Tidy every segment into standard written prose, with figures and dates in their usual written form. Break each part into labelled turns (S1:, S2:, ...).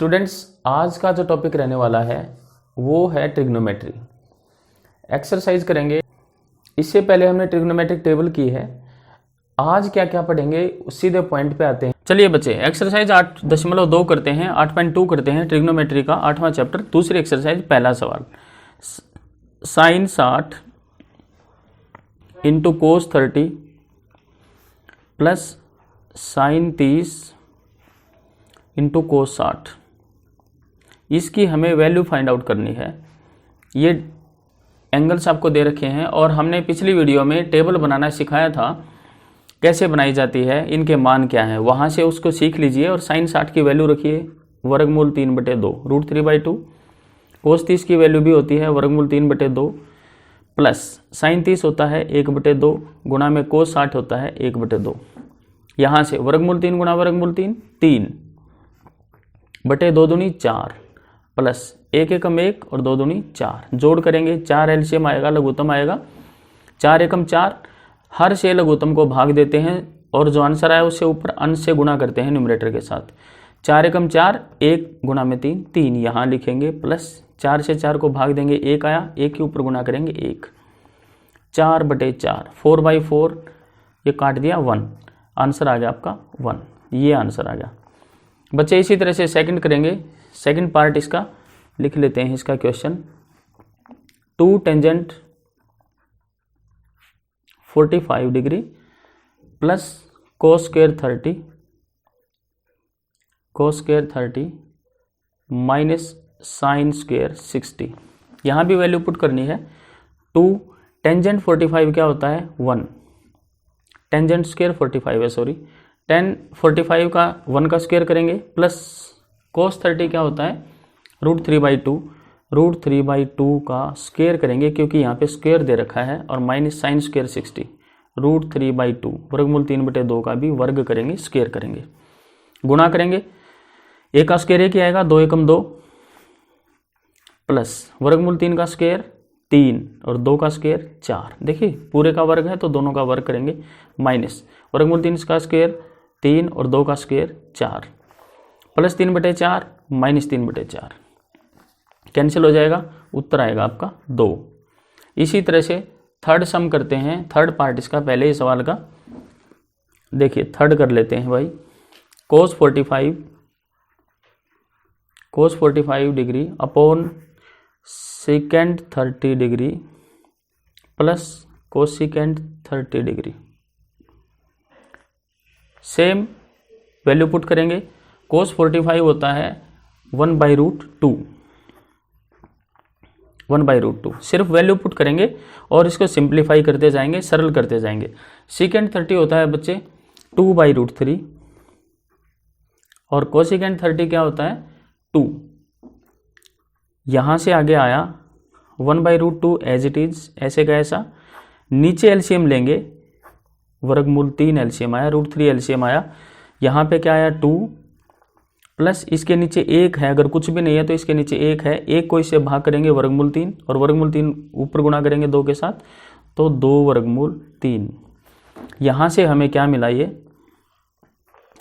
S1: Students, आज का जो टॉपिक रहने वाला है वो है ट्रिग्नोमेट्री। एक्सरसाइज करेंगे। इससे पहले हमने ट्रिग्नोमेट्रिक टेबल की है। आज क्या क्या पढ़ेंगे सीधे पॉइंट पे आते हैं। चलिए बच्चे, एक्सरसाइज 8.2 करते हैं, 8.2 करते हैं ट्रिग्नोमेट्री का 8वां चैप्टर। दूसरी एक्सरसाइज, पहला सवाल, sine 60 into cos 30 plus sine 30 into cos 60, इसकी हमें वैल्यू फाइंड आउट करनी है। ये एंगल्स आपको दे रखे हैं और हमने पिछली वीडियो में टेबल बनाना सिखाया था, कैसे बनाई जाती है, इनके मान क्या हैं, वहाँ से उसको सीख लीजिए। और साइन 60 की वैल्यू रखिए वर्गमूल 3/2 √3/2। कोस 30 की वैल्यू भी होती है वर्गमूल 3/2 प्लस साइन 30 होता है 1/2 गुणा में कोस 60 होता है 1/2। यहाँ से वर्गमूल 3 गुणा वर्गमूल 3/2 दूनी 4 प्लस 1 एकम 1 और 2 दूनी 4, जोड़ करेंगे 4 एलसीएम आएगा, लघुत्तम आएगा 4 एकम 4। हर से लघुत्तम को भाग देते हैं और जो आंसर आया उससे ऊपर अंश से गुणा करते हैं न्यूमरेटर के साथ। 4 एकम 4, 1 गुणा में 3, 3 यहाँ लिखेंगे प्लस 4 से 4 को भाग देंगे, 1 आया, 1 के ऊपर गुणा करेंगे 1, 4/4, 4/4 ये काट दिया 1, आंसर आ गया आपका 1। ये आंसर आ गया बच्चे। इसी तरह से सेकंड करेंगे। सेकंड पार्ट इसका लिख लेते हैं, इसका question 2 tangent 45 degree plus cos square 30 minus sine square 60। यहाँ भी वैल्यू पुट करनी है। 2 टेंजेंट 45 क्या होता है 1, टेंजेंट स्क्वायर 45 है, सॉरी 10 45 का 1 का स्क्वायर करेंगे प्लस कोस 30 क्या होता है √3/2 का स्क्वायर करेंगे क्योंकि यहाँ पे स्क्वायर दे रखा है, और माइनस साइन स्क्वायर 60 √3/2 वर्गमूल 3/2 का भी वर्ग करेंगे, स्क्वायर करेंगे, गुणा करेंगे। 1 का स्क्वायर 1 ही आएगा, 2 एकम 2 प्लस वर्गमूल 3 का स्क्वायर 3 और 2 का स्क्वायर 4। देखिए पूरे का वर्ग है तो दोनों का वर्ग करेंगे, माइनस वर्गमूल 3 का स्क्वायर 3 और 2 का स्क्वायर 4 प्लस 3/4 माइनस 3/4 कैंसिल हो जाएगा, उत्तर आएगा आपका 2। इसी तरह से थर्ड सम करते हैं, थर्ड पार्ट इसका, पहले ही सवाल का देखिए थर्ड कर लेते हैं भाई। कोस 45 degree upon second 30 degree plus cosecant 30 degree, same value put करेंगे। कोस 45 होता है 1/√2, सिर्फ वैल्यू पुट करेंगे और इसको सिंप्लीफाई करते जाएंगे, सरल करते जाएंगे। सेकेंड 30 होता है बच्चे 2/√3 और कोसेकेंड 30 क्या होता है 2। यहाँ से आगे आया 1/√2 एज इट इज, ऐसे का ऐसा। नीचे एलसीएम लेंगे, वर्गमूल 3 एलसीएम आया, √3 एलसीएम आया। यहाँ पे क्या आया 2 प्लस इसके नीचे 1 है, अगर कुछ भी नहीं है तो इसके नीचे 1 है, 1 को इससे भाग करेंगे वर्गमूल 3 और वर्गमूल 3 ऊपर गुणा करेंगे 2 के साथ, तो 2 वर्गमूल 3। यहाँ से हमें क्या मिला, ये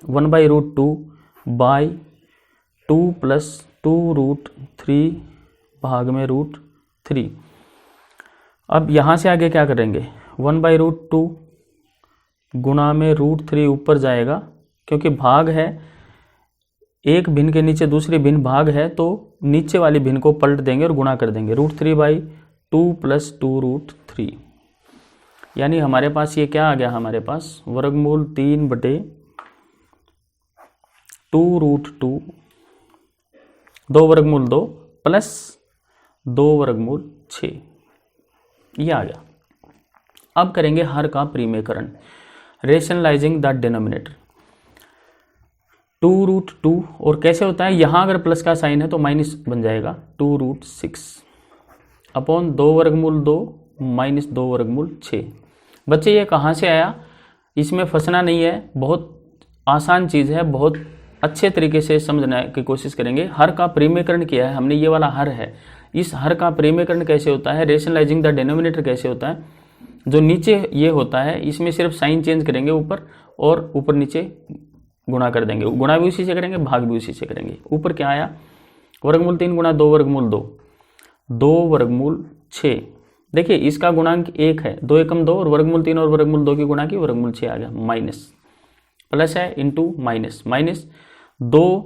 S1: 1/√2/2 प्लस 2√3 भाग में √3। अब यहाँ से आगे क्या करेंगे, 1/√2 गुणा में √3 ऊपर जाएगा क्योंकि भाग है, एक भिन्न के नीचे दूसरी भिन्न भाग है तो नीचे वाली भिन्न को पलट देंगे और गुणा कर देंगे, √3/2 प्लस 2√3। यानी हमारे पास ये क्या आ गया, हमारे पास वर्गमूल 3/2√2, 2 वर्गमूल 2 प्लस 2 वर्गमूल 6, ये आ गया। अब करेंगे हर का परिमेयकरण, रेशनलाइजिंग द डिनोमिनेटर। 2√2 और कैसे होता है, यहाँ अगर प्लस का साइन है तो माइनस बन जाएगा 2√6 अपॉन 2 वर्गमूल 2 माइनस 2 वर्गमूल 6। बच्चे ये कहाँ से आया, इसमें फंसना नहीं है, बहुत आसान चीज़ है, बहुत अच्छे तरीके से समझने की कोशिश करेंगे। हर का परिमेयकरण किया है हमने, ये वाला हर है, इस हर का परिमेयकरण कैसे होता है, रेशनलाइजिंग द डिनोमिनेटर कैसे होता है। जो नीचे ये होता है इसमें सिर्फ साइन चेंज करेंगे ऊपर, और ऊपर नीचे गुणा कर देंगे, गुणा भी उसी से करेंगे, भाग भी उसी से करेंगे। ऊपर क्या आया, वर्गमूल 3 गुणा 2 वर्गमूल 2, 2 वर्गमूल 6। देखिए इसका गुणांक 1 है, 2 एकम 2 और वर्गमूल 3 और वर्गमूल 2 की गुणा की वर्गमूल 6 आ गया। माइनस प्लस है इंटू माइनस, माइनस 2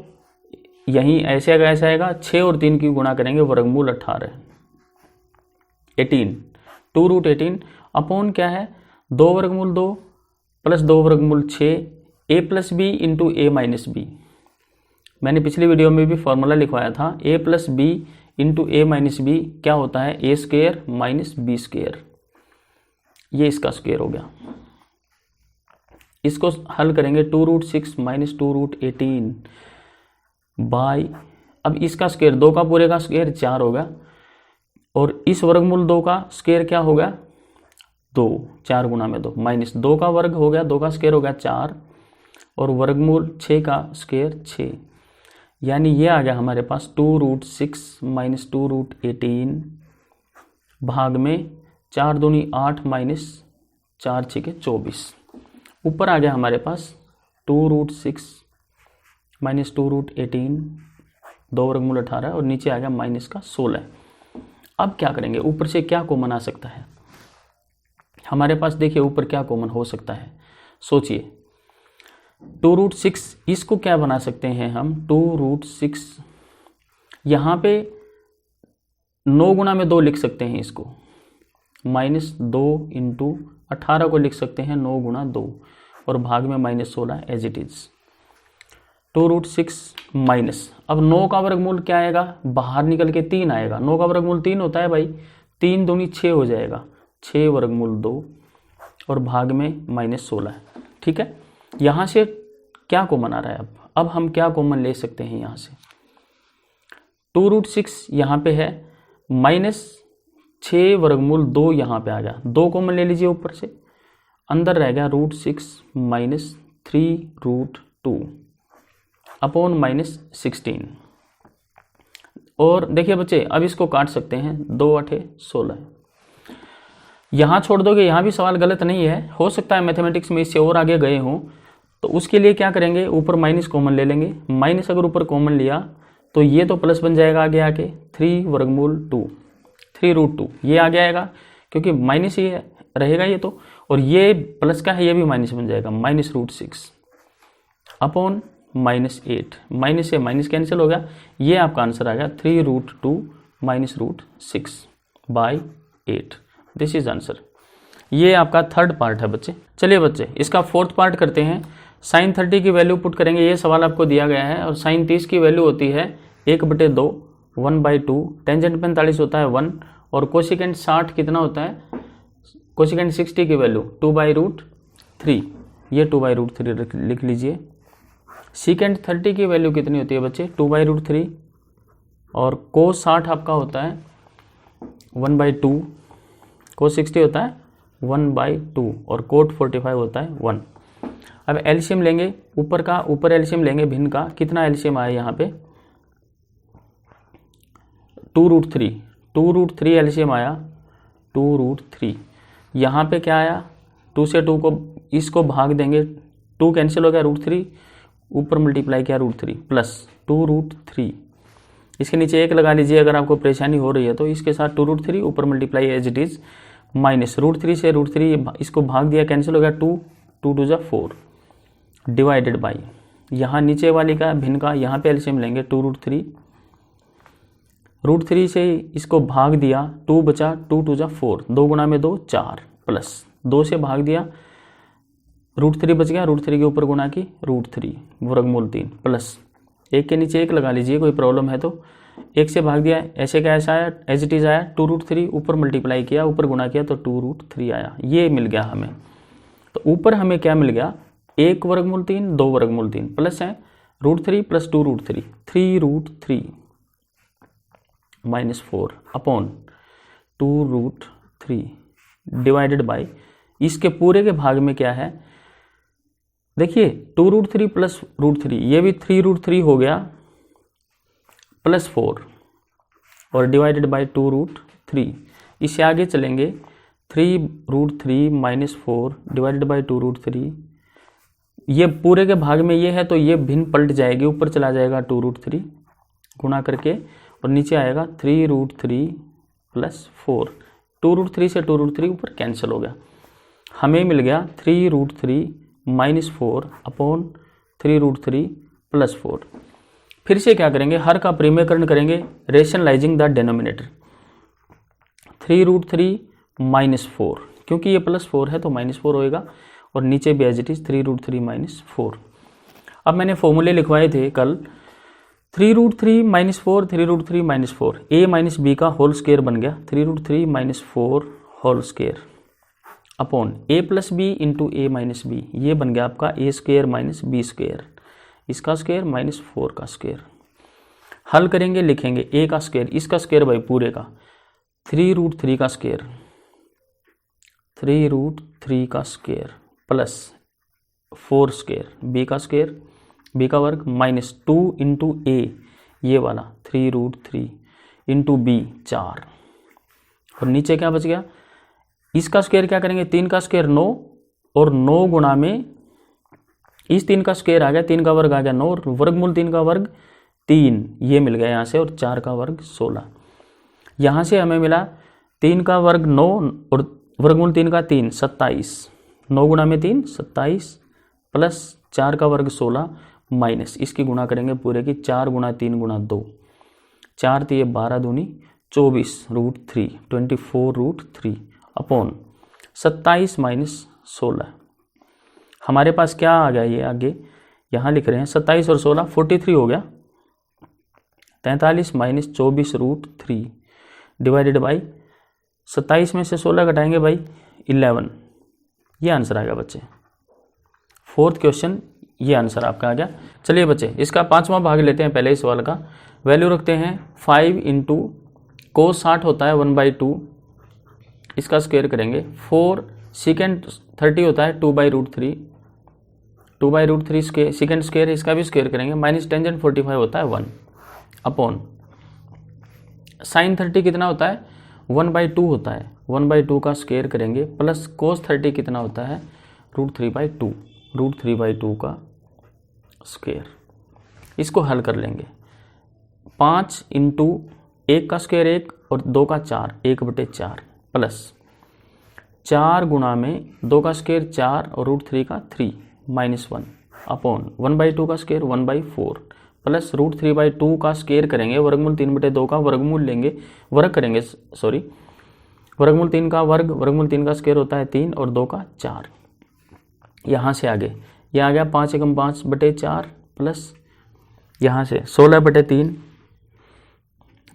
S1: यहीं ऐसे आएगा, ऐसा आएगा, 6 और 3 की गुणा करेंगे वर्गमूल 18, 18 2 रूट 18 अपॉन क्या है 2 वर्गमूल 2 प्लस 2 वर्गमूल 6 a plus b into a minus b. मैंने पिछली वीडियो में भी फॉर्मूला लिखवाया था, a plus b into a minus b क्या होता है, a square minus b square, ये इसका स्क्वेयर हो गया। इसको हल करेंगे 2 रूट 6 माइनस 2 रूट 18 बाई, अब इसका स्क्वायर 2 का पूरे का स्क्वायर 4 होगा और इस वर्गमूल 2 का स्क्वायर क्या होगा 2, 4 गुना में 2 माइनस 2 का वर्ग हो गया, 2 का स्क्वायर हो गया 4 और वर्गमूल 6 का स्क्वायर 6, यानी ये आ गया हमारे पास 2 रूट 6 माइनस 2 रूट 18 भाग में 4 दूनी 8 माइनस 4 6 के 24। ऊपर आ गया हमारे पास 2 रूट 6 माइनस 2 रूट 18, 2 वर्गमूल 18 और नीचे आ गया माइनस का 16। अब क्या करेंगे, ऊपर से क्या कॉमन आ सकता है हमारे पास, देखिए ऊपर क्या कॉमन हो सकता है, सोचिए 2 रूट 6 इसको क्या बना सकते हैं हम, 2 रूट 6 यहाँ पे 9 गुना में 2 लिख सकते हैं इसको, माइनस 2 इंटू 18 को लिख सकते हैं 9 गुना 2 और भाग में minus 16 as it is. 2 root 6 minus, अब 9 का वर्गमूल क्या आएगा, बाहर निकल के 3 आएगा, 9 का वर्गमूल 3 होता है भाई, 3 दूनी 6 हो जाएगा, 6 वर्गमूल 2 और भाग में माइनस 16। ठीक है, यहाँ से क्या कॉमन आ रहा है, अब हम क्या कॉमन ले सकते हैं यहाँ से, 2 रूट 6 यहाँ पे है माइनस 6 वर्गमूल 2 यहाँ पे आ गया, 2 कॉमन ले लीजिए ऊपर से, अंदर रह गया root 6 minus 3 root 2 upon minus 16। और देखिए बच्चे अब इसको काट सकते हैं, 2 8 16, यहाँ छोड़ दोगे, यहाँ भी सवाल गलत नहीं है, हो सकता है मैथमेटिक्स में इससे और आगे गए हों, तो उसके लिए क्या करेंगे, ऊपर माइनस कॉमन ले लेंगे, माइनस अगर ऊपर कॉमन लिया तो ये तो प्लस बन जाएगा आगे आके 3 वर्गमूल 2, 3 रूट 2 ये आगे आएगा क्योंकि माइनस ही रहेगा ये तो, और ये प्लस का है ये भी माइनस बन जाएगा, minus root 6 upon minus 8, minus से माइनस कैंसिल हो गया, ये आपका आंसर आ गया 3 root 2 minus root 6 by 8, this is answer. ये आपका थर्ड पार्ट है बच्चे। चलिए बच्चे इसका फोर्थ पार्ट करते हैं। साइन 30 की वैल्यू पुट करेंगे, ये सवाल आपको दिया गया है, और साइन 30 की वैल्यू होती है 1/2 1/2, टेंजेंट 45 होता है 1 और कोसिकेंट 60 कितना होता है, कोसिकेंट 60 की वैल्यू 2/√3, ये 2/√3 लिख लीजिए। सीकेंट 30 की वैल्यू कितनी होती है बच्चे 2/√3 और कोस 60 आपका होता है 1/2, कोस 60 होता है 1/2 और कोट 45 होता है 1। अब एलसीएम लेंगे, ऊपर एलसीएम लेंगे भिन्न का, कितना एलसीएम आया यहाँ पे 2√3 एलसीएम आया 2√3, यहाँ पे क्या आया 2 से 2 को इसको भाग देंगे, 2 कैंसिल हो गया √3, ऊपर मल्टीप्लाई किया √3 प्लस 2√3, इसके नीचे 1 लगा लीजिए अगर आपको परेशानी हो रही है तो, इसके साथ 2√3 ऊपर multiply as it is, minus √3 से √3 इसको भाग दिया कैंसिल हो गया 2 2 2 4 डिवाइडेड बाई, यहाँ नीचे वाली का भिन्न का यहाँ पे एलसीएम लेंगे 2√3 से इसको भाग दिया 2 बचा 2 2 4, 2 गुना में 2 4 प्लस 2 से भाग दिया √3 बच गया, √3 के ऊपर गुणा की √3 वर्गमूल 3 प्लस 1 के नीचे 1 लगा लीजिए कोई प्रॉब्लम है तो, 1 से भाग दिया ऐसे का ऐसा आया एज इट इज आया 2√3, ऊपर मल्टीप्लाई किया ऊपर गुणा किया तो 2√3 आया, ये मिल गया हमें। तो ऊपर हमें क्या मिल गया 1 वर्गमूल 3 2 वर्गमूल 3 प्लस है √3 plus 2√3 3√3 minus 4 upon 2√3 divided by, इसके पूरे के भाग में क्या है देखिए 2√3 प्लस √3, ये भी 3√3 हो गया प्लस 4 और डिवाइडेड बाई 2√3, इससे आगे चलेंगे 3√3 माइनस 4 डिवाइडेड बाई 2√3 ये पूरे के भाग में ये है तो ये भिन्न पलट जाएगी, ऊपर चला जाएगा 2√3 गुणा करके और नीचे आएगा 3√3 प्लस 4। 2√3 से 2√3 ऊपर कैंसिल हो गया, हमें मिल गया 3√3 माइनस 4 अपॉन 3√3 प्लस 4। फिर से क्या करेंगे, हर का परिमेयकरण करेंगे, रेशनलाइजिंग द डिनोमिनेटर। 3√3 माइनस 4, क्योंकि ये प्लस 4 है तो माइनस 4 होएगा और नीचे भी एज इट इज 3√3 माइनस 4। अब मैंने फॉर्मूले लिखवाए थे कल, 3√3 minus 4, 3√3 minus 4, a minus b का होल स्क्वायर बन गया 3√3 minus 4 whole square upon a plus b into a minus b, ये बन गया आपका a square minus b square, इसका स्क्वायर माइनस 4 का स्क्वायर। हल करेंगे, लिखेंगे a का स्क्वायर, इसका स्क्वायर भाई पूरे का 3√3 का स्क्वायर, 3√3 का स्क्वायर प्लस 4 स्क्वायर, b का स्क्वायर, b का वर्ग माइनस 2 इंटू ए, ये वाला 3√3 इंटू बी 4 और नीचे क्या बच गया, इसका स्क्वायर क्या करेंगे, 3 का स्क्वायर 9 और 9 गुणा में इस 3 का स्क्वायर आ गया, 3 का वर्ग आ गया 9 और वर्गमूल 3 का वर्ग 3, ये मिल गया यहाँ से, और 4 का वर्ग 16। यहाँ से हमें मिला 3 का वर्ग 9 और वर्गमूल 3 का 3 27, 9 गुणा में 3 27 प्लस 4 का वर्ग 16 माइनस इसकी गुणा करेंगे पूरे की 4 गुणा 3 गुणा 2, 4 तो ये 12 दूनी 24√3 24√3 अपॉन 27 माइनस 16। हमारे पास क्या आ गया, ये आगे यहाँ लिख रहे हैं 27 और 16 43 हो गया, 43 माइनस 24√3 डिवाइडेड बाई 27 में से 16 घटाएंगे भाई 11, ये आंसर आ गया बच्चे। फोर्थ क्वेश्चन ये आंसर आपका आ गया। चलिए बच्चे इसका 5वां भाग लेते हैं, पहले इस सवाल का वैल्यू रखते हैं 5 इंटू कोस 60 होता है 1/2, इसका स्क्वायर करेंगे, 4 सेकेंड 30 होता है 2/√3, 2/√3 सेकेंड स्क्वायर है, इसका भी स्क्वायर करेंगे, माइनस टेंजेंट 45 होता है 1 अपॉन साइन 30 कितना होता है 1/2 होता है, 1/2 का स्क्वायर करेंगे प्लस कोस 30 कितना होता है √3/2, √3/2 का स्क्वायर। इसको हल कर लेंगे, 5 इंटू 1 का स्क्वायर 1 और 2 का 4, 1/4 प्लस 4 गुणा में 2 का स्क्वायर 4 और √3 का 3 माइनस 1 अपॉन 1/2 का स्क्वायर 1/4 प्लस √3/2 का स्क्वायर करेंगे, वर्गमूल 3/2 का वर्गमूल लेंगे, वर्ग करेंगे सॉरी, वर्गमूल 3 का वर्ग, वर्गमूल 3 का स्क्वायर होता है 3 और 2 का 4। यहाँ से आगे ये आ गया 5 एकम 5/4 प्लस यहाँ से 16/3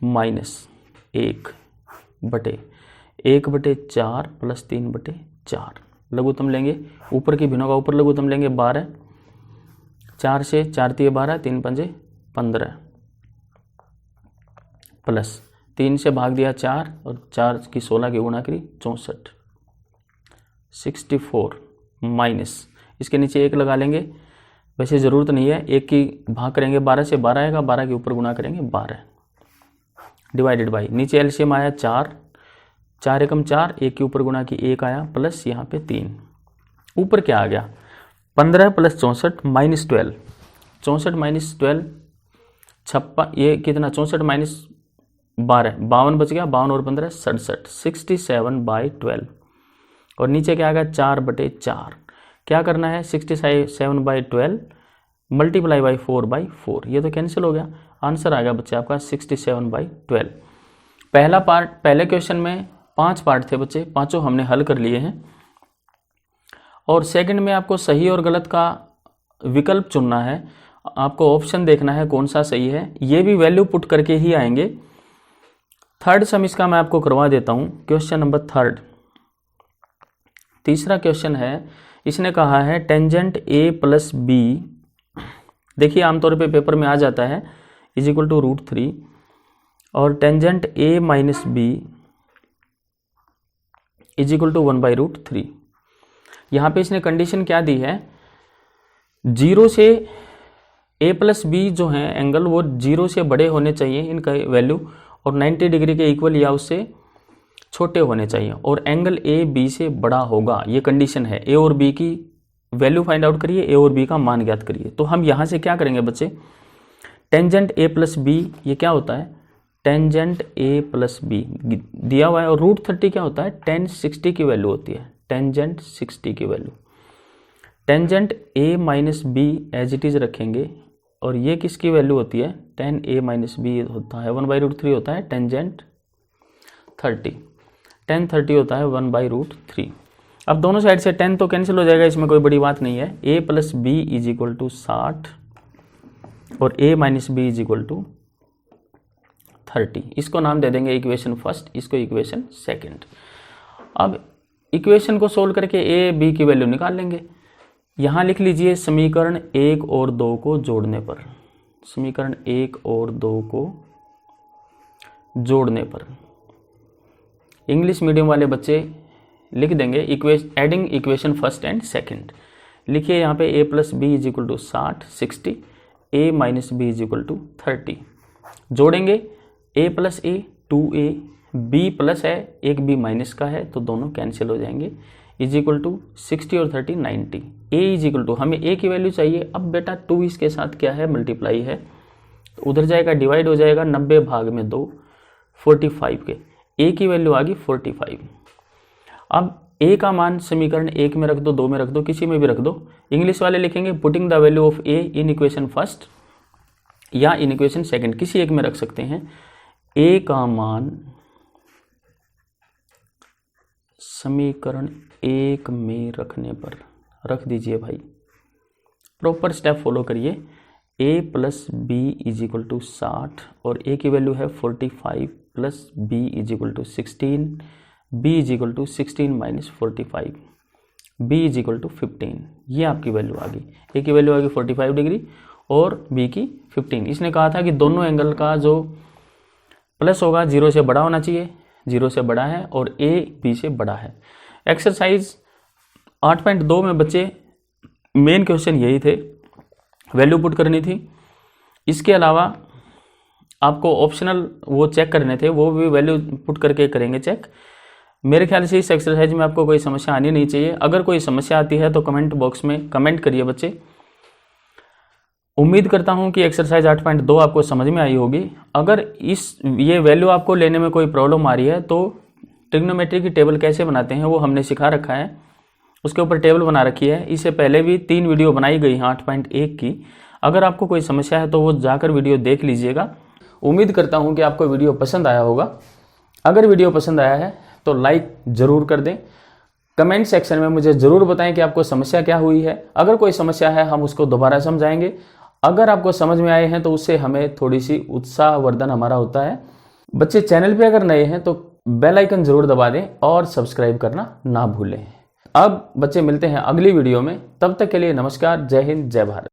S1: माइनस 1/4 प्लस 3/4। लघुत्तम लेंगे, ऊपर की भिन्नों का ऊपर लघुत्तम लेंगे 12, 4 से 4 × 12 3 × 5 = 15 प्लस 3 से भाग दिया 4 और 4 की 16 की गुणा करी 64, 64 माइनस इसके नीचे 1 लगा लेंगे, वैसे ज़रूरत नहीं है, 1 की भाग करेंगे 12 से 12 आएगा, 12 के ऊपर गुणा करेंगे 12 डिवाइडेड बाई नीचे एलसीएम आया 4, 4 एकम 4, 1 के ऊपर गुणा की 1 आया प्लस यहाँ पे 3, ऊपर क्या आ गया 15 प्लस 64 माइनस 12, 64 माइनस 12 56, ये कितना 64 माइनस 12 52 बच गया, 52 और 15 67, 67/12 और नीचे क्या आ गया 4/4। क्या करना है 67/12 मल्टीप्लाई बाई 4/4, ये तो कैंसिल हो गया, आंसर आ गया बच्चे आपका 67/12। पहला पार्ट, पहले क्वेश्चन में 5 पार्ट थे बच्चे, पांचों हमने हल कर लिए हैं और सेकंड में आपको सही और गलत का विकल्प चुनना है, आपको ऑप्शन देखना है कौन सा सही है, ये भी वैल्यू पुट करके ही आएंगे। थर्ड सम इसका मैं आपको करवा देता हूं, क्वेश्चन नंबर 3। तीसरा क्वेश्चन है, इसने कहा है टेंजेंट a प्लस बी, देखिए आमतौर पे पेपर में आ जाता है इज इक्वल टू √3 और tangent a minus b is equal to 1/√3। यहाँ पे इसने कंडीशन क्या दी है, 0 से a प्लस बी जो है एंगल वो 0 से बड़े होने चाहिए इनका वैल्यू और 90 डिग्री के इक्वल या उससे छोटे होने चाहिए और एंगल ए बी से बड़ा होगा, ये कंडीशन है। ए और बी की वैल्यू फाइंड आउट करिए, ए और बी का मान ज्ञात करिए। तो हम यहाँ से क्या करेंगे बच्चे, टेंजेंट ए प्लस बी, ये क्या होता है, टेंजेंट ए प्लस बी दिया हुआ है, और रूट 30 क्या होता है, टेन 60 की वैल्यू होती है, टेंजेंट 60 की value. Tangent a minus b as it is रखेंगे, और ये किसकी वैल्यू होती है, टेन ए माइनस बी होता है 1/√3 होता है टेंजेंट 30, टेन 30 होता है 1/√3। अब दोनों साइड से 10 तो कैंसिल हो जाएगा, इसमें कोई बड़ी बात नहीं है। a plus b is equal to 60 और a minus b is equal to 30। इसको नाम दे देंगे इक्वेशन फर्स्ट, इसको इक्वेशन सेकंड। अब इक्वेशन को सोल्व करके a b की वैल्यू निकाल लेंगे। यहाँ लिख लीजिए समीकरण 1 और 2 को जोड़ने पर, समीकरण 1 और 2 को जोड़ने पर इंग्लिश मीडियम वाले बच्चे लिख देंगे adding equation first and second. लिखिए यहाँ पे a plus b is equal to 60, a minus b is equal to 30। जोड़ेंगे a plus a 2a, b plus है एक b माइनस का है तो दोनों कैंसिल हो जाएंगे, इज इक्वल टू 60 और 30 90। a इज इक्वल टू, हमें a की वैल्यू चाहिए। अब बेटा 2 इसके साथ क्या है, मल्टीप्लाई है, तो उधर जाएगा डिवाइड हो जाएगा, 90 भाग में 2 45 के, a की वैल्यू आ गई 45। अब a का मान समीकरण 1 में रख दो, 2 में रख दो, किसी में भी रख दो। इंग्लिश वाले लिखेंगे putting the value of a in equation first या इन इक्वेशन सेकंड, किसी एक में रख सकते हैं। a का मान समीकरण 1 में रखने पर रख दीजिए भाई, प्रॉपर स्टेप फॉलो करिए। a plus b is equal to 60 और a की वैल्यू है 45 plus b is equal to 16, b is equal to 16 minus 45, b is equal to 15। ये आपकी वैल्यू आ गई, a की वैल्यू आ गई 45 डिग्री और b की 15। इसने कहा था कि दोनों एंगल का जो प्लस होगा 0 से बड़ा होना चाहिए, 0 से बड़ा है, और a b से बड़ा है। एक्सरसाइज 8.2 में बच्चे मेन क्वेश्चन यही थे, वैल्यू पुट करनी थी। इसके अलावा आपको ऑप्शनल वो चेक करने थे, वो भी वैल्यू पुट करके करेंगे चेक। मेरे ख्याल से इस एक्सरसाइज में आपको कोई समस्या आनी नहीं चाहिए। अगर कोई समस्या आती है तो कमेंट बॉक्स में कमेंट करिए बच्चे। उम्मीद करता हूं कि एक्सरसाइज 8.2 आपको समझ में आई होगी। अगर ये वैल्यू आपको लेने में कोई प्रॉब्लम आ रही है तो ट्रिग्नोमेट्री की टेबल कैसे बनाते हैं वो हमने सिखा रखा है, उसके ऊपर टेबल बना रखी है। इससे पहले भी 3 वीडियो बनाई गई हैं 8.1 की। अगर आपको कोई समस्या है तो वो जाकर वीडियो देख लीजिएगा। उम्मीद करता हूं कि आपको वीडियो पसंद आया होगा। अगर वीडियो पसंद आया है तो लाइक ज़रूर कर दें। कमेंट सेक्शन में मुझे ज़रूर बताएं कि आपको समस्या क्या हुई है। अगर कोई समस्या है हम उसको दोबारा समझाएंगे। अगर आपको समझ में आए हैं तो उससे हमें थोड़ी सी उत्साहवर्धन हमारा होता है। बच्चे चैनल पे अगर नए हैं तो बेल आइकन ज़रूर दबा दें और सब्सक्राइब करना ना भूलें। अब बच्चे मिलते हैं अगली वीडियो में, तब तक के लिए नमस्कार, जय हिंद, जय भारत।